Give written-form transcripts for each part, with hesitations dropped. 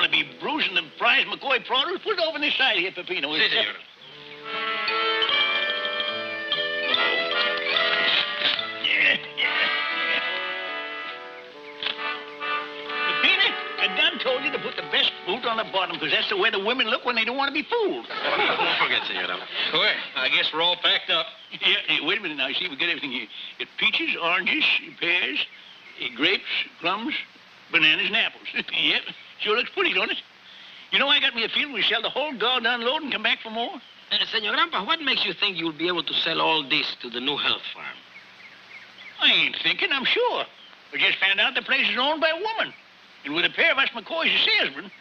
to be bruising the prize McCoy produce? Put it over on this side here, Peppino. Si, senor. Peppino, I done told you to put the best fruit on the bottom, because that's the way the women look when they don't want to be fooled. Don't forget, senor. Well, I guess we're all packed up. Yeah, wait a minute now. See, we got everything here. Get peaches, oranges, pears, grapes, plums, bananas, and apples. Yep, sure looks pretty, don't it? You know, I got me a feeling we sell the whole goddamn load and come back for more. Senor Grandpa, what makes you think you'll be able to sell all this to the new health farm? I ain't thinking, I'm sure. We just found out the place is owned by a woman. And with a pair of us McCoys as salesmen,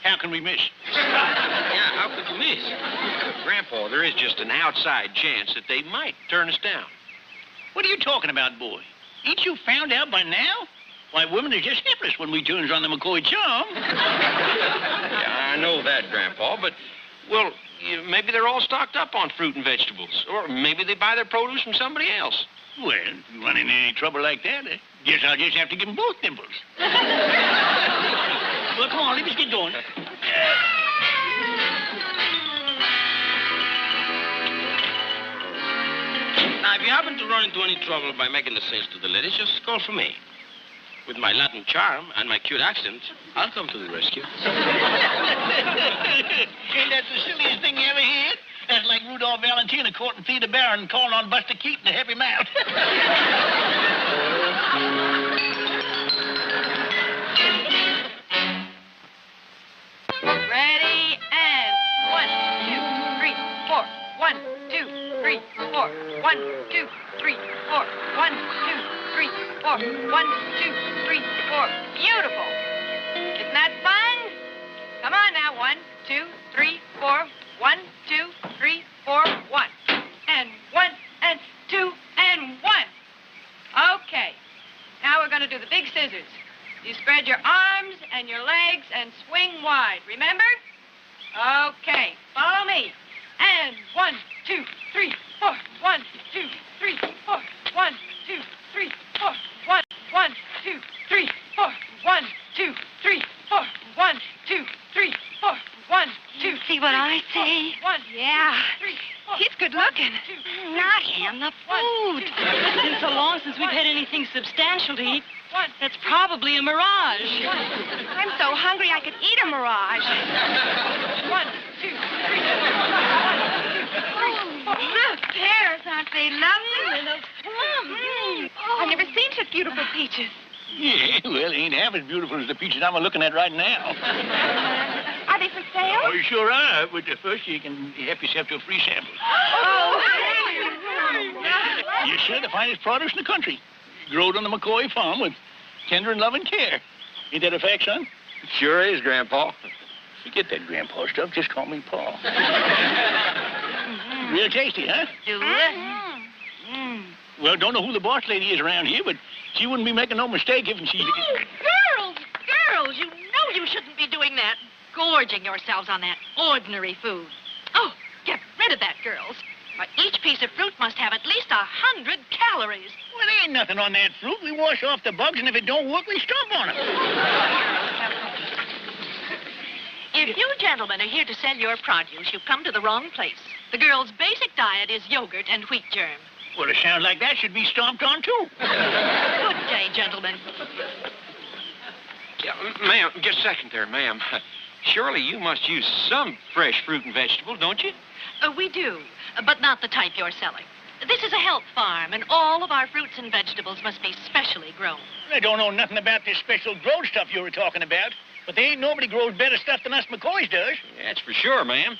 how can we miss? Yeah, how could you miss? Grandpa, there is just an outside chance that they might turn us down. What are you talking about, boy? Ain't you found out by now? Why, women are just helpless when we turns on the McCoy charm. Yeah, I know that, Grandpa, but, well, maybe they're all stocked up on fruit and vegetables. Or maybe they buy their produce from somebody else. Well, if you run into any trouble like that, I guess I'll just have to give them both dimples. Well, come on, let's get going. Now, if you happen to run into any trouble by making the sales to the ladies, just call for me. With my Latin charm and my cute accent, I'll come to the rescue. Ain't that the silliest thing you ever heard? That's like Rudolph Valentina courting Theda Barron and calling on Buster Keaton to help him out. Ready, and 1, 2, 3, 4. 1, 2, 3, 4. 1, 2, 3, 4. 1, 2, 3, 4. 1, 2, 3, 4. Beautiful. Isn't that fun? Come on now. 1, 2, 3, 4. 1, 2, 3, 4, 1. And 1, and 2, and 1. Okay. Now we're going to do the big scissors. You spread your arms and your legs and swing wide. Remember? Okay. Follow me. And 1, 2, 3, 4. 1, 2, 3, 4. 1, 2, 3, 4. 1, 2, 3, 4. 1, 2, 3, 4. 1, 2, 3, 4. 1, 2. See what I see? 1, Yeah. 3, 4. He's good looking. Not him, the food. It's been so long since we've had anything substantial to eat. That's probably a mirage. I'm so hungry I could eat a mirage. 1, 2, 3, 4. Look, pears, aren't they lovely? Little plums. I've never seen such beautiful peaches. Yeah, well, they ain't half as beautiful as the peaches I'm looking at right now. Are they for sale? Oh, you sure are. But first you can help yourself to a free sample. Oh, Yes, sir, the finest produce in the country. Growed on the McCoy farm with tender and loving care. Ain't that a fact, son? Sure is, Grandpa. Forget that grandpa stuff. Just call me Pa. Real tasty, huh? Well, don't know who the boss lady is around here, but she wouldn't be making no mistake if she... Girls, you know you shouldn't be doing that. Gorging yourselves on that ordinary food. Oh, get rid of that, girls. Why, each piece of fruit must have at least 100 calories. Well, there ain't nothing on that fruit. We wash off the bugs, and if it don't work, we stomp on it. If you gentlemen are here to sell your produce, you've come to the wrong place. The girls' basic diet is yogurt and wheat germ. Well, it sounds like that should be stomped on, too. Good day, gentlemen. Yeah, ma'am, just a second there, ma'am. Surely you must use some fresh fruit and vegetables, don't you? We do, but not the type you're selling. This is a health farm, and all of our fruits and vegetables must be specially grown. I don't know nothing about this special grown stuff you were talking about, but there ain't nobody grows better stuff than us McCoys does. That's for sure, ma'am.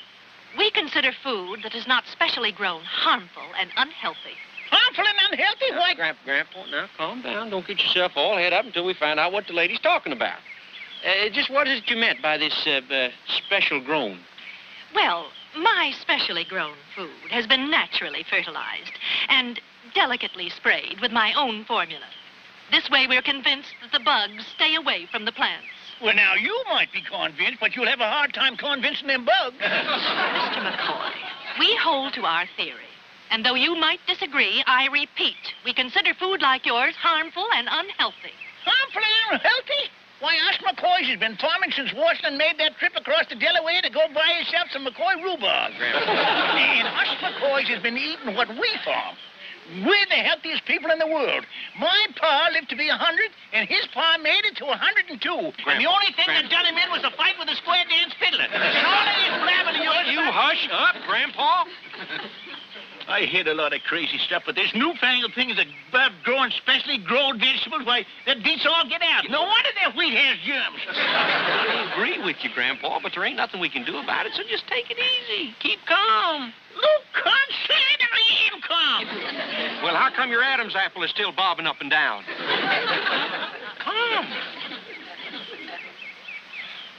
We consider food that is not specially grown harmful and unhealthy. Harmful and unhealthy? Why? Grandpa, now calm down. Don't get yourself all head up until we find out what the lady's talking about. Just what is it you meant by this special grown? Well, my specially grown food has been naturally fertilized and delicately sprayed with my own formula. This way we're convinced that the bugs stay away from the plants. Well, now, you might be convinced, but you'll have a hard time convincing them bugs. Mr. McCoy, we hold to our theory. And though you might disagree, I repeat, we consider food like yours harmful and unhealthy. Harmful and unhealthy? Why, us Mccoys has been farming since Washington made that trip across the Delaware to go buy himself some McCoy rhubarb. And us Mccoys has been eating what we farm. We're the healthiest people in the world. My pa lived to be 100, and his pa made it to 102. And the only thing that done him in was a fight with a square dance fiddler. And all of this blabbing of yours... You hush up, Grandpa. I heard a lot of crazy stuff, but this newfangled thing is about growing specially grown vegetables. Why, that beats all get out. No wonder their wheat has germs. I agree with you, Grandpa, but there ain't nothing we can do about it, so just take it easy. Keep calm. Look, concerned I am calm. Well, how come your Adam's apple is still bobbing up and down? Calm.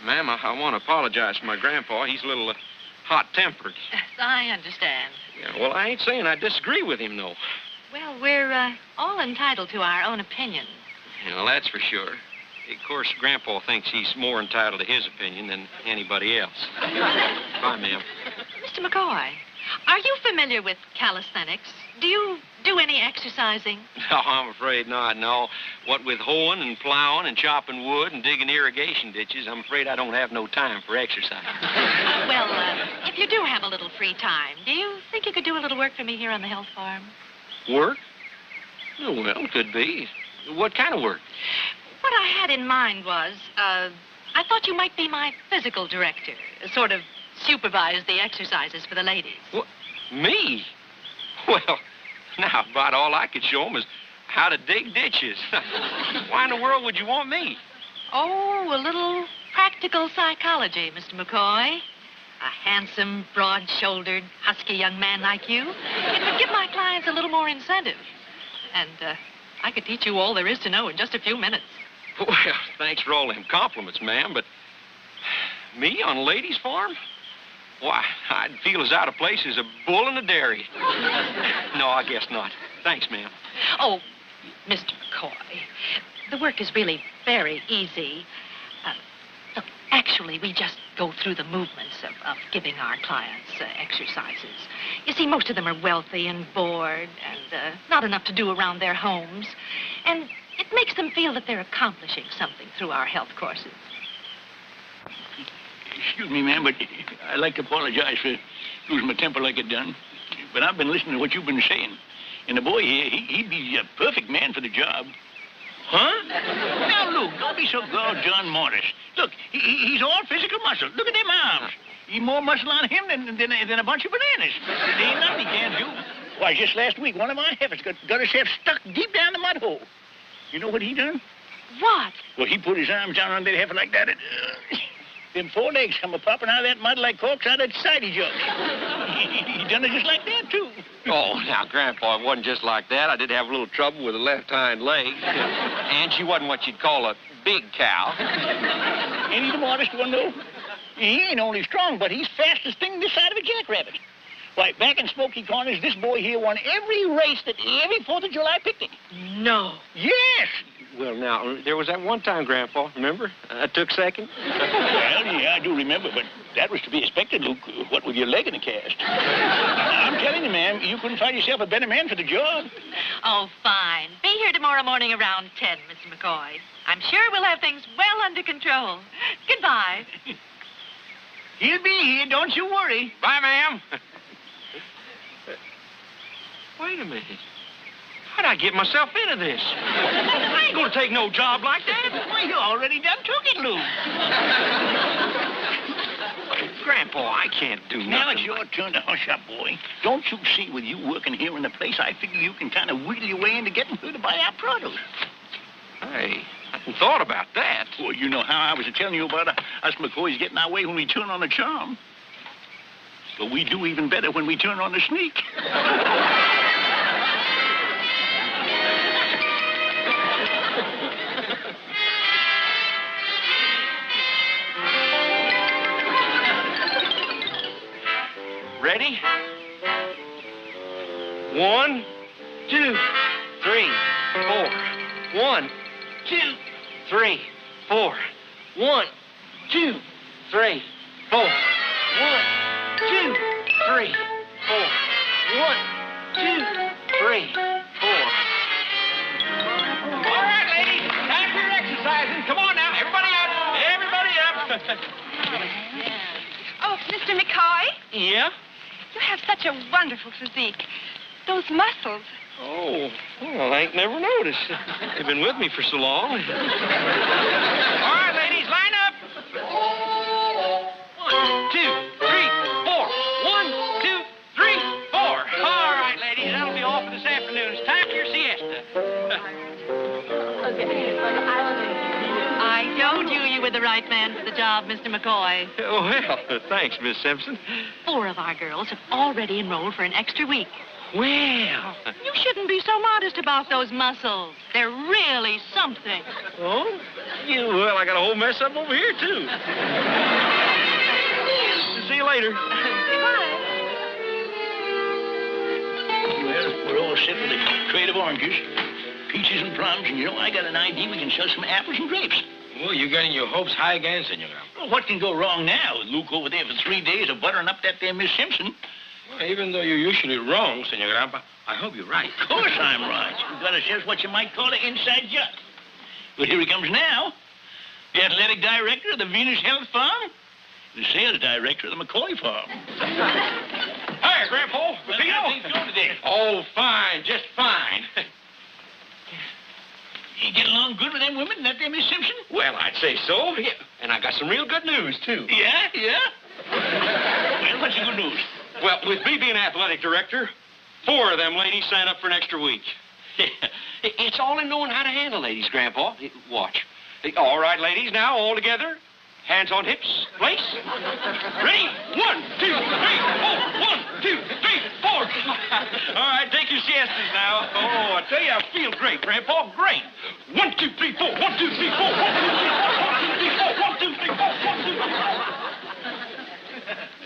Ma'am, I want to apologize for my grandpa. He's a little hot-tempered. I understand. Yeah, well, I ain't saying I disagree with him, though. Well, we're all entitled to our own opinion. Well, that's for sure. Of course, Grandpa thinks he's more entitled to his opinion than anybody else. Bye, ma'am. Mr. McCoy, are you familiar with calisthenics? Do you do any exercising? No, I'm afraid not, no. What with hoeing and plowing and chopping wood and digging irrigation ditches, I'm afraid I don't have no time for exercise. Well, if you do have a little free time, do you think you could do a little work for me here on the health farm? Work? Oh, well, could be. What kind of work? What I had in mind was, I thought you might be my physical director, sort of supervise the exercises for the ladies. What? Me? Well, now, about all I could show them is how to dig ditches. Why in the world would you want me? Oh, a little practical psychology, Mr. McCoy. A handsome, broad-shouldered, husky young man like you. It would give my clients a little more incentive. And I could teach you all there is to know in just a few minutes. Well, thanks for all them compliments, ma'am, but me on a ladies' farm? Why, I'd feel as out of place as a bull in a dairy. No, I guess not. Thanks, ma'am. Oh, Mr. McCoy, the work is really very easy. Look, actually, we just go through the movements of giving our clients exercises. You see, most of them are wealthy and bored and not enough to do around their homes. And it makes them feel that they're accomplishing something through our health courses. Excuse me, ma'am, but I'd like to apologize for losing my temper like it done. But I've been listening to what you've been saying. And the boy here, he'd be a perfect man for the job. Huh? Now, Luke, don't be so John Morris. Look, he's all physical muscle. Look at them arms. He's more muscle on him than a bunch of bananas. There ain't nothing he can't do. Why, just last week, one of my heifers got herself stuck deep down the mud hole. You know what he done? What? Well, he put his arms down on that heifer like that, and them forelegs come a-popping out of that mud like corks out of that sidey jug. He done it just like that, too. Oh, now, Grandpa, it wasn't just like that. I did have a little trouble with the left hind leg. And she wasn't what you'd call a big cow. Ain't he the modest one, though? He ain't only strong, but he's fastest thing this side of a jackrabbit. Why, back in Smoky Corners, this boy here won every race that every 4th of July picnic. No. Yes. Well, now, there was that one time, Grandpa, remember? I took second. Well, yeah, I do remember, but that was to be expected, Luke. What with your leg in a cast. I'm telling you, ma'am, you couldn't find yourself a better man for the job. Oh, fine. Be here tomorrow morning around 10, Mr. McCoy. I'm sure we'll have things well under control. Goodbye. He'll be here, don't you worry. Bye, ma'am. Wait a minute. How'd I get myself into this? I ain't gonna take no job like that. Well, you already done took it, Luke. Grandpa, I can't do nothing. Now it's your turn to hush up, boy. Don't you see, with you working here in the place, I figure you can kind of wheedle your way into getting her to buy our produce. Hey, I hadn't thought about that. Well, you know how I was telling you about us McCoys getting our way when we turn on the charm. But we do even better when we turn on the sneak. Ready? 1, 2, 3, 4. 1, 2, 3, 4. 1, 2, 3, 4. 1, 2, 3, 4. 1, 2, 3, 4. All right, ladies, time for your exercising. Come on now, everybody. Oh, Mr. McCoy, Yeah? you have such a wonderful physique. Those muscles. Oh, well, I ain't never noticed. You've been with me for so long. All right, ladies, line up. 1, 2, 3, 4. 1, 2, 3, 4. All right, ladies, that'll be all for this afternoon. It's time for your siesta. I told you were the right man for the job, Mr. McCoy. Well, thanks, Miss Simpson. 4 of our girls have already enrolled for an extra week. Well. You shouldn't be so modest about those muscles. They're really something. Oh? Well, I got a whole mess up over here, too. See you later. Well, we're all set with a crate of oranges, peaches and plums, and I got an idea we can sell some apples and grapes. Oh, you're getting your hopes high again, Senor Grandpa. Well, what can go wrong now? Luke over there for 3 days of buttering up that there Miss Simpson. Well, even though you're usually wrong, Senor Grandpa, I hope you're right. Of course I'm right. You've got ourselves what you might call an inside job. But here he comes now. The athletic director of the Venus Health Farm. The sales director of the McCoy Farm. Hi, Grandpa. Well, how things going today? Oh, fine. Just fine. You get along good with them women, that there Miss Simpson? Well, I'd say so. Yeah. And I got some real good news, too. Yeah? Well, what's the good news? Well, with me being athletic director, 4 of them ladies signed up for an extra week. It's all in knowing how to handle ladies, Grandpa. Watch. All right, ladies, now, all together. Hands on hips. Place. Ready? 1, 2, 3, 4. 1, 2, 3, 4. All right, take your siestas now. Oh, I tell you, I feel great, Grandpa. Great. 1, 2, 3, 4. 1, 2, 3, 4. 1, 2, 3, 4. 1, 2, 3, 4. 1, 2, 3, 4. 1, 2, 3, 4.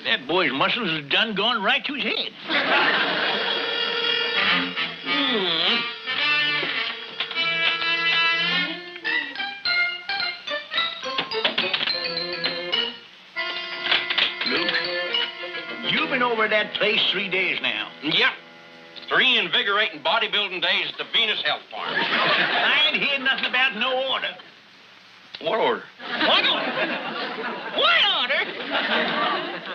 That boy's muscles has done gone right to his head. Luke, you've been over that place 3 days now. Yep. 3 invigorating bodybuilding days at the Venus Health Farm. I ain't heard nothing about no order. What order? What order? What order?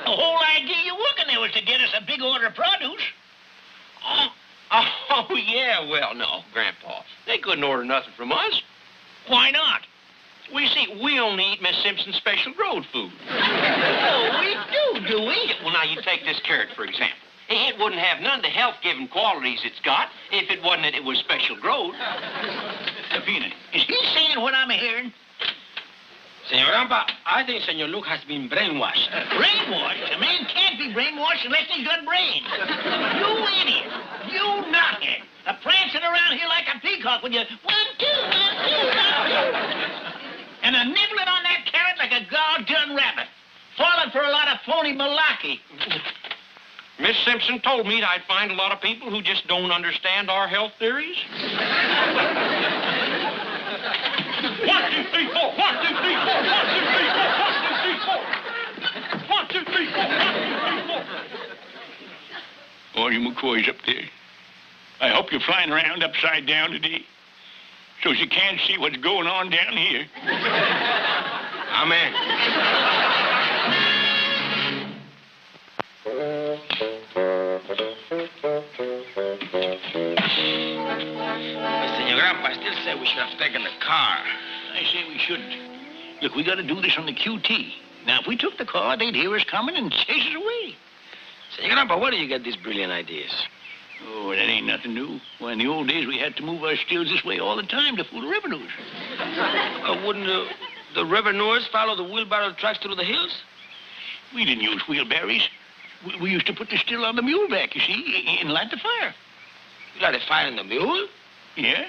The whole idea you working there was to get us a big order of produce. Oh, yeah, well, no, Grandpa. They couldn't order nothing from us. Why not? We see, we only eat Miss Simpson's special growed food. Oh, we do we? Well, now, you take this carrot, for example. It wouldn't have none of the health-giving qualities it's got if it wasn't that it was special growed. Peanut, is he saying what I'm hearing? Senor Grandpa, I think Senor Luke has been brainwashed. Brainwashed? A man can't be brainwashed unless he's got brains. You idiot. You knothead. Prancing around here like a peacock with your 1, 2, 1, 2, 1, 2. And nibbling on that carrot like a gall-done rabbit. Falling for a lot of phony malarkey. Miss Simpson told me that I'd find a lot of people who just don't understand our health theories. 1, 2, 3, 4. 1, 2, 3, 4. 1, 2, 3, 4. 1, 2, 3, 4. 1, 2, 3, 4. 1, 2, 3, 4. All you Mccoys up there, I hope you're flying around upside down today so you can't see what's going on down here. Amen. Senor Grandpa, I still say we should have taken the car. I say we shouldn't. Look, we got to do this on the QT. Now, if we took the car, they'd hear us coming and chase us away. Senor Grandpa, where do you get these brilliant ideas? Oh, that ain't nothing new. Why, in the old days, we had to move our stills this way all the time to fool the revenues. Wouldn't the revenuers follow the wheelbarrow tracks through the hills? We didn't use wheelbarrows. We used to put the still on the mule back, you see, and light the fire. You light a fire in the mule? Yeah.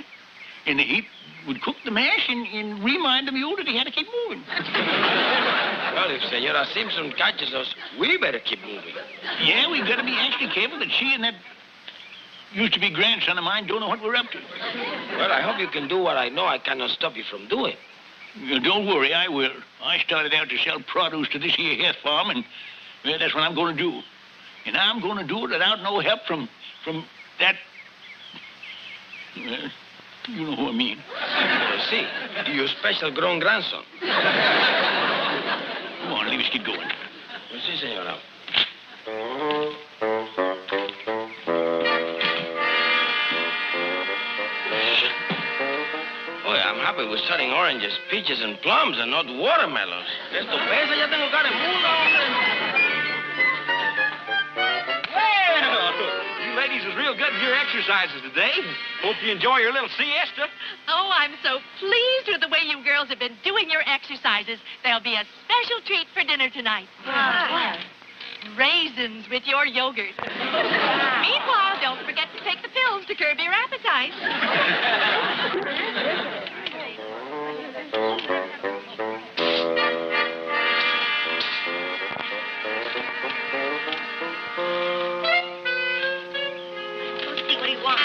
And the heat would cook the mash and remind the mule that he had to keep moving. Well, if Senora Simpson catches us, we better keep moving. Yeah, we've got to be extra careful that she and that used-to-be grandson of mine don't know what we're up to. Well, I hope you can do what I know I cannot stop you from doing. Don't worry, I will. I started out to sell produce to this here health farm, and well, that's what I'm going to do. And I'm going to do it without no help from that... Well, you know who I mean. I see. Your special grown grandson. get going. Pues sí, senora. Boy, I'm happy we're studying oranges, peaches, and plums and not watermelons. Esto pesa, ya tengo cara de mundo, hombre. Well, you ladies was real good in your exercises today. Hope you enjoy your little siesta. Oh, I'm so pleased with the way you girls have been doing your exercises. There'll be a special treat for dinner tonight. Raisins with your yogurt. Meanwhile, don't forget to take the pills to curb your appetite. Let's see what he wants.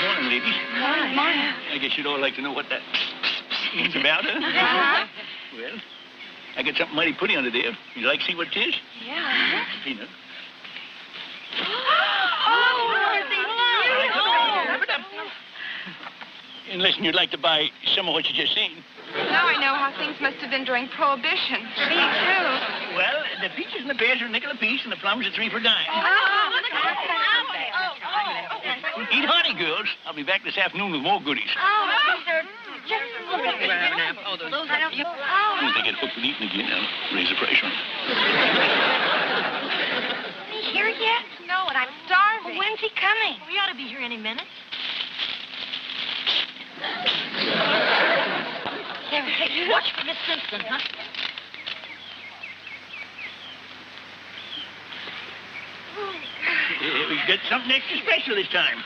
Morning, ladies. Morning. I guess you'd all like to know what that means about, huh? Uh-huh. Well, I got something mighty pretty under there. You like to see what it is? Yeah. Peanut. Unless you'd like to buy some of what you just seen. Now I know how things must have been during Prohibition. Me too. Well, the peaches and the pears are a nickel apiece, and the plums are 3 for a dime. Eat hearty, girls. I'll be back this afternoon with more goodies. As soon as they get hooked with eating again, I'll raise the price on them. Is he here yet? No, and I'm starving. When's he coming? We ought to be here any minute. Watch for Miss Simpson, huh? We got something extra special this time.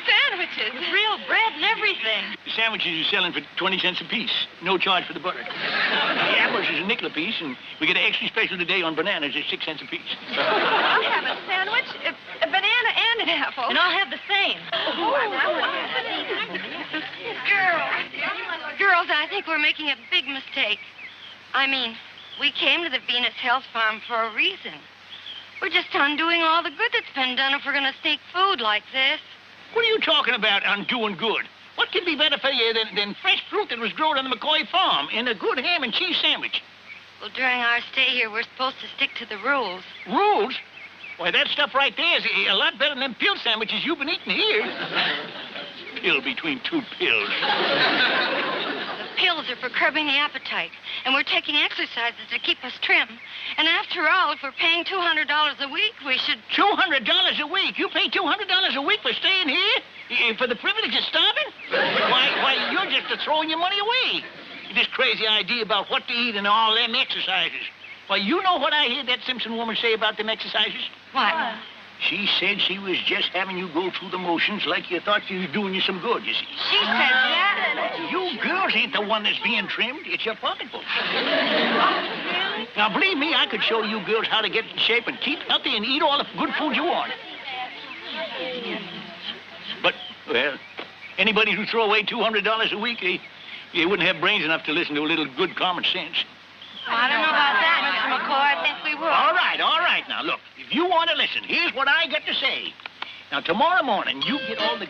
Sandwiches. With real bread and everything. The sandwiches are selling for 20 cents a piece. No charge for the butter. The apples is a nickel a piece, and we get an extra special today on bananas at 6 cents a piece. I'll have a sandwich, a banana, and an apple. And I'll have the same. Girls, I think we're making a big mistake. I mean, we came to the Venus Health Farm for a reason. We're just undoing all the good that's been done if we're going to sneak food like this. What are you talking about, undoing good? What could be better for you than fresh fruit that was grown on the McCoy farm and a good ham and cheese sandwich? Well, during our stay here, we're supposed to stick to the rules. Rules? Why, that stuff right there is a lot better than them pill sandwiches you've been eating here. Pill between 2 pills. The pills are for curbing the appetite, and we're taking exercises to keep us trim. And after all, if we're paying $200 a week, we should... $200 a week? You pay $200 a week for staying here? For the privilege of starving? Why, you're just throwing your money away. This crazy idea about what to eat and all them exercises. Why, you know what I heard that Simpson woman say about them exercises? What? She said she was just having you go through the motions like you thought you was doing you some good, you see. She said that. You girls ain't the one that's being trimmed. It's your pocketbook. Now, believe me, I could show you girls how to get in shape and keep healthy and eat all the good food you want. But, well, anybody who throw away $200 a week, they wouldn't have brains enough to listen to a little good common sense. Well, I don't know about that, Mr. McCoy. I think we will. All right. Now, look, if you want to listen, here's what I got to say. Now, tomorrow morning, you get all the...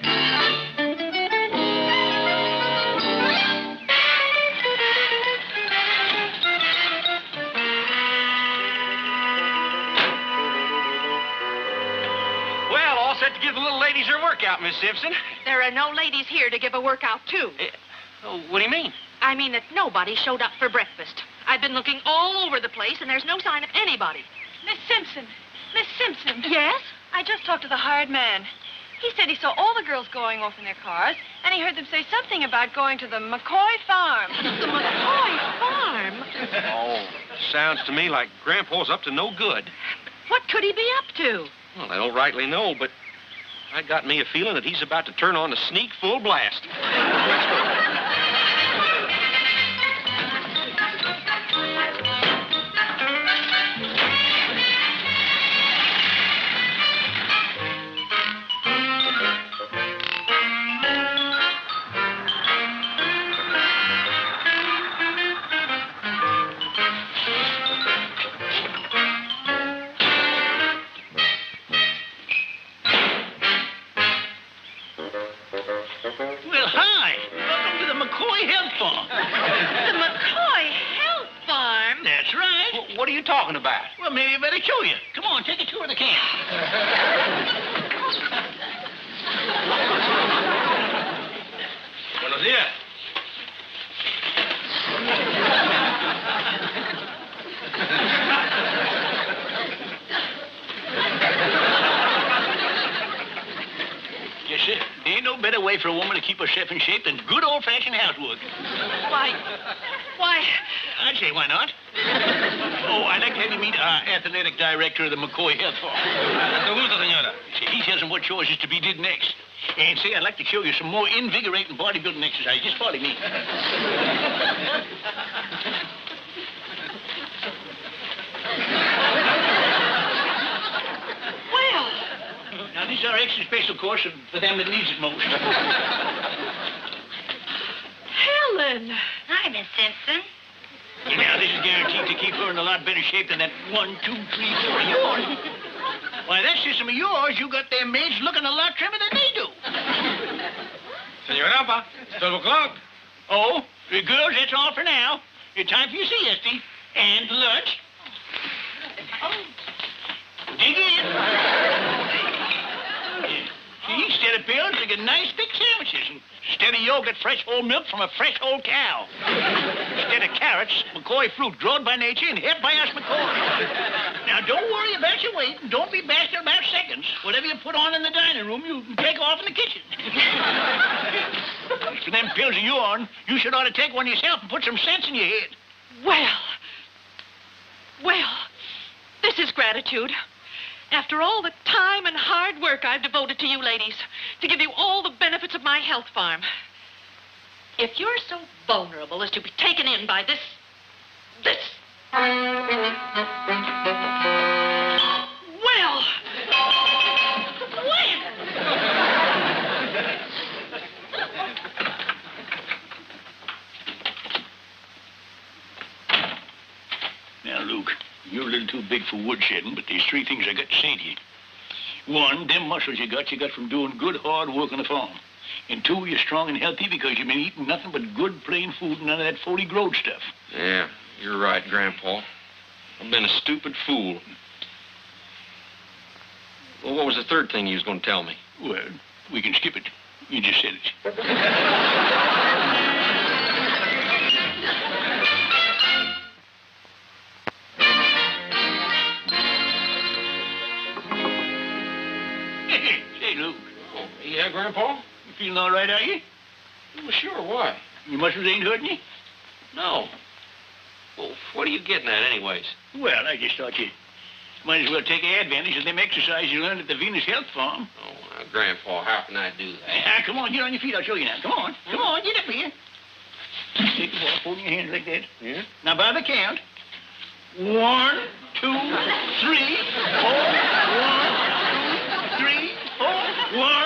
Well, all set to give the little ladies their workout, Miss Simpson. There are no ladies here to give a workout to. What do you mean? I mean that nobody showed up for breakfast. I've been looking all over the place, and there's no sign of anybody. Miss Simpson. Miss Simpson. Yes? I just talked to the hired man. He said he saw all the girls going off in their cars, and he heard them say something about going to the McCoy farm. The McCoy farm? Oh, sounds to me like Grandpa's up to no good. What could he be up to? Well, I don't rightly know, but I got me a feeling that he's about to turn on the sneak full blast. Well, hi, McCoy Health Farm. The McCoy Health Farm? That's right. What are you talking about? Well, maybe I better show you. Come on, take a tour of the camp. Buenos dias. Yes, sir. There ain't no better way for a woman to keep herself in shape than good old-fashioned housework. Why, I'd say why not. Oh, I'd like to have you meet our athletic director of the McCoy Health Farm. Mucho gusto, señora. See, he tells them what chores is to be did next. And say, I'd like to show you some more invigorating bodybuilding exercise. Just follow me. well, Now, this is our extra special course for them that needs it most. Helen. Hi, Miss Simpson. Now, this is guaranteed to keep her in a lot better shape than that 1, 2, 3, 4 of yours. Why, that system of yours, you got their maids looking a lot trimmer than they do. Senor Alba, it's 12 o'clock. Oh, girls, that's all for now. It's time for your siesta and lunch. Dig in. See, instead of pills, they get nice big sandwiches. Instead of yogurt, fresh whole milk from a fresh whole cow. Instead of carrots, McCoy fruit grown by nature and helped by us McCoy. Now, don't worry about your weight and don't be bashful about seconds. Whatever you put on in the dining room, you can take off in the kitchen. For them pills of yours, you should ought to take one yourself and put some sense in your head. Well, this is gratitude. After all the time and hard work I've devoted to you ladies, to give you all the benefits of my health farm. If you're so vulnerable as to be taken in by this... Well... Now, Luke, you're a little too big for woodshedding, but there's 3 things I got to say to you. 1, them muscles you got from doing good, hard work on the farm. And 2, you're strong and healthy because you've been eating nothing but good, plain food and none of that foley growed stuff. Yeah, you're right, Grandpa. I've been a stupid fool. Well, what was the 3rd thing you was going to tell me? Well, we can skip it. You just said it. Say, Luke. Oh, yeah, Grandpa? You feeling all right, are you? Well, sure, why? Your muscles ain't hurting you? No. Well, what are you getting at, anyways? Well, I just thought you might as well take advantage of them exercises you learned at the Venus Health Farm. Oh, now, Grandpa, how can I do that? Ah, come on, get on your feet. I'll show you now. Come on, get up here. Take the ball, holding your hands like that. Yeah? Now, by the count. 1, 2, 3, 4. 1, 2, 3, 4. 1,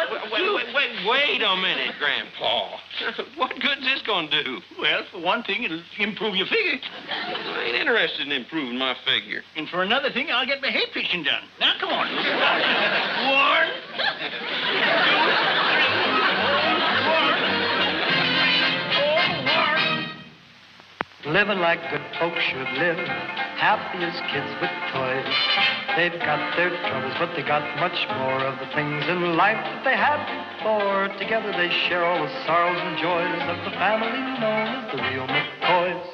Wait a minute, Grandpa. What good's this going to do? Well, for one thing, it'll improve your figure. I ain't interested in improving my figure. And for another thing, I'll get my hay pitching done. Now, come on. 1, 2, 3, 4, 1. Living like good folks should live, happy as kids with toys. They've got their troubles, but they got much more of the things in life that they had before. Together they share all the sorrows and joys of the family known as the real McCoys.